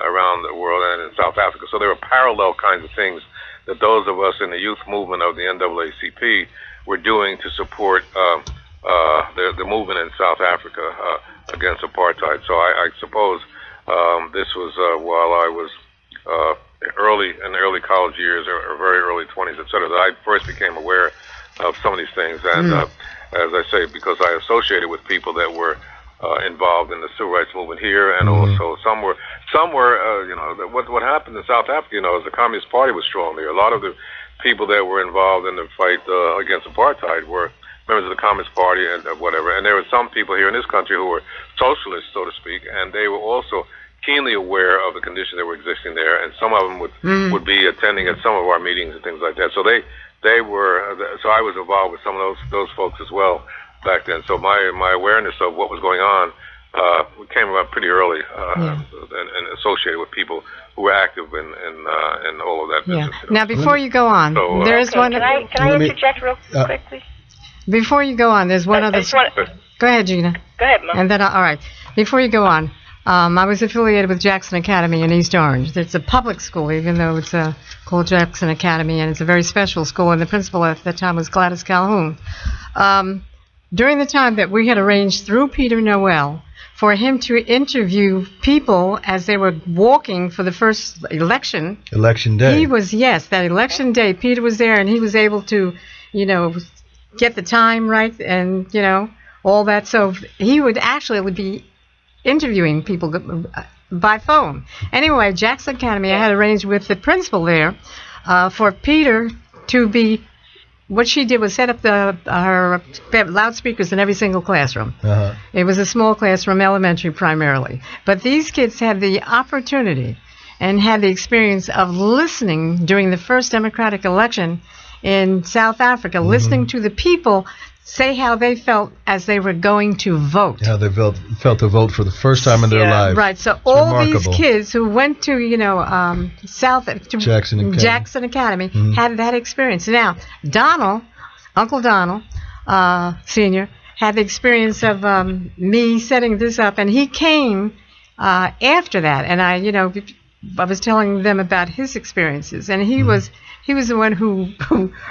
around the world and in South Africa. So there were parallel kinds of things that those of us in the youth movement of the NAACP were doing to support the movement in South Africa against apartheid. So I suppose this was while I was in the early college years or very early 20s, etc., that I first became aware of some of these things. And as I say, because I associated with people that were involved in the civil rights movement here, and also some were what happened in South Africa, is the Communist Party was strong there. A lot of the people that were involved in the fight against apartheid were members of the Communist Party and whatever. And there were some people here in this country who were socialists, so to speak, and they were also keenly aware of the conditions that were existing there, and some of them would be attending at some of our meetings and things like that. So they were. So I was involved with some of those folks as well back then. So my awareness of what was going on came about pretty early, and associated with people who were active in all of that business. Now, before you go on, there is one. Can I interject real quickly? Before you go on, there's one other. Go ahead, Gina. Go ahead, Mom. And then, all right. Before you go on, I was affiliated with Jackson Academy in East Orange. It's a public school, even though it's called Jackson Academy, and it's a very special school. And the principal at that time was Gladys Calhoun. During the time that we had arranged through Peter Noel for him to interview people as they were walking for the first election. Election day. He was, that election day. Peter was there, and he was able to, get the time right and, all that. So he would actually be interviewing people by phone. Anyway, Jackson Academy, I had arranged with the principal there for Peter to be, what she did was set up her loudspeakers in every single classroom. It was a small classroom, elementary primarily. But these kids had the opportunity and had the experience of listening during the first democratic election in South Africa, listening to the people say how they felt as they were going to vote. How they felt to vote for the first time in their lives. Right. So it's all remarkable. These kids who went to Jackson Academy had that experience. Now, Uncle Donald Sr. had the experience of me setting this up, and he came after that, and I was telling them about his experiences, and he was the one who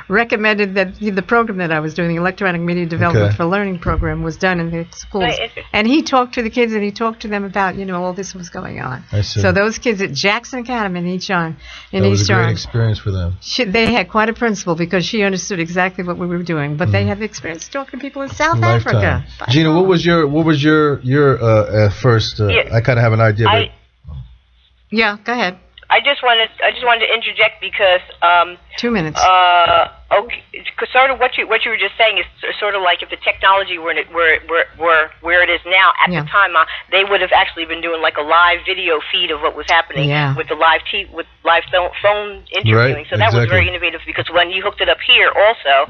recommended that the program that I was doing, the Electronic Media Development for Learning program, was done in the schools. And he talked to the kids, and he talked to them about, all this was going on. I see. So those kids at Jackson Academy in East Orange. That was a great experience for them. They had quite a principal because she understood exactly what we were doing. But they had the experience talking to people in South Africa. Gina, what was your first? I kind of have an idea, but. Yeah, go ahead. I just wanted to interject because 2 minutes. Okay, sort of what you were just saying is sort of like if the technology were where it is now. At the time, they would have actually been doing like a live video feed of what was happening with the live phone interviewing. Right, so that was very innovative because when you hooked it up here, also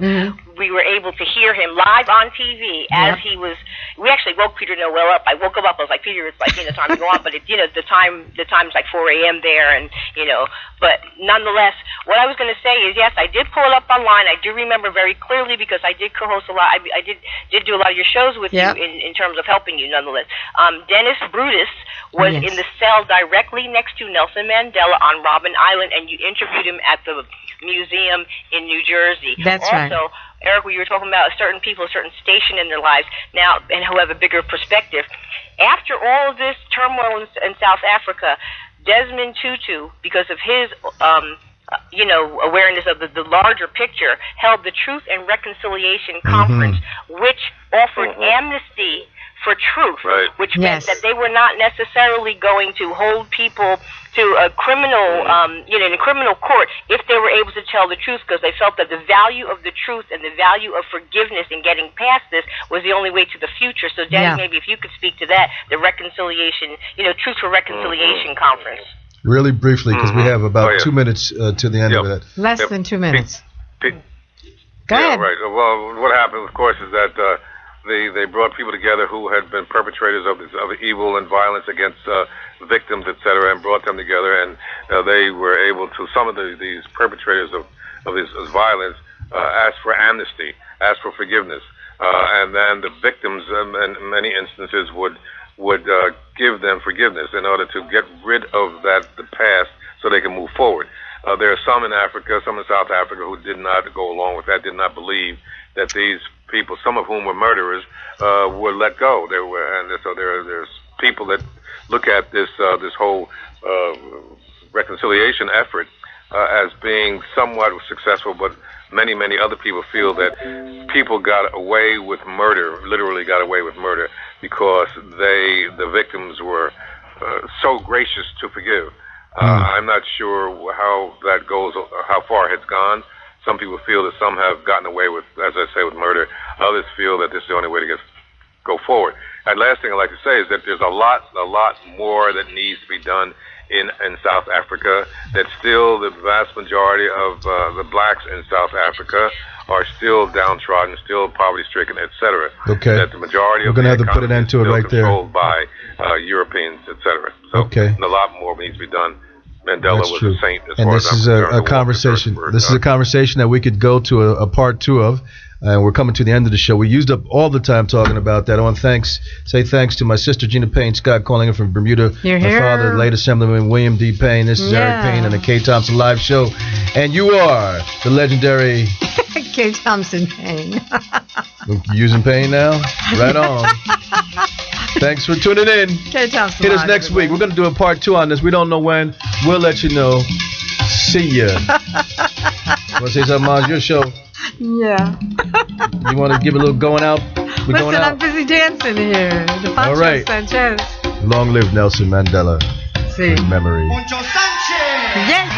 we were able to hear him live on TV as he was. We actually woke Peter Noel up. I woke him up. I was like, Peter, it's like time to go on, but the time's like 4 a.m. there, and but nonetheless, what I was going to say is yes, I did pull it up online. I do remember very clearly because I did co-host a lot. I did do a lot of your shows with you in terms of helping you. Nonetheless, Dennis Brutus was in the cell directly next to Nelson Mandela on Robben Island, and you interviewed him at the museum in New Jersey. That's right. Also, Eric, we were talking about certain people, a certain station in their lives now, and who have a bigger perspective. After all of this turmoil in South Africa, Desmond Tutu, because of his awareness of the larger picture, held the Truth and Reconciliation Conference, which offered amnesty for truth, right. which meant that they were not necessarily going to hold people to a criminal, in a criminal court if they were able to tell the truth, because they felt that the value of the truth and the value of forgiveness and getting past this was the only way to the future. So, Daddy, maybe if you could speak to that, the reconciliation, Truth for Reconciliation Conference. Really briefly, because we have about 2 minutes to the end of that. Less than 2 minutes. Go ahead. Right. Well, what happened, of course, is that they brought people together who had been perpetrators of evil and violence against victims, etc., and brought them together, and they were able to, some of these perpetrators of this violence ask for amnesty, ask for forgiveness, and then the victims in many instances would give them forgiveness in order to get rid of the past so they can move forward. There are some in Africa, some in South Africa, who did not go along with that, did not believe that these people, some of whom were murderers, were let go. So there's people that look at this whole reconciliation effort as being somewhat successful, but many other people feel that people got away with murder, literally got away with murder, because the victims were so gracious to forgive. I'm not sure how that goes, how far it's gone. Some people feel that some have gotten away with, as I say, with murder. Others feel that this is the only way to go forward. And last thing I'd like to say is that there's a lot more that needs to be done in South Africa. That still the vast majority of the blacks in South Africa are still downtrodden, still poverty-stricken, etc. Okay. That the majority of we're going to the have to put an end to it right there. Controlled by Europeans, etc. So a lot more needs to be done. Mandela was a saint as far as I'm concerned. And this is a conversation. This is a conversation that we could go to a part 2 of. And we're coming to the end of the show. We used up all the time talking about that. I want to say thanks to my sister Gina Payne Scott, calling in from Bermuda. You're my here. father, the late Assemblyman William D. Payne. This is Eric Payne and the Kae Thompson live show. And you are the legendary Kae Thompson Payne. Using Payne now? Right on. Thanks for tuning in. Kae Thompson. Hit us next week. We're going to do a part 2 on this. We don't know when. We'll let you know. See ya. Want to say something, Maz? Your show. Yeah. You want to give a little going out? Listen, I'm busy dancing here. All right. Sanchez. Long live Nelson Mandela. See. In memory. Yeah.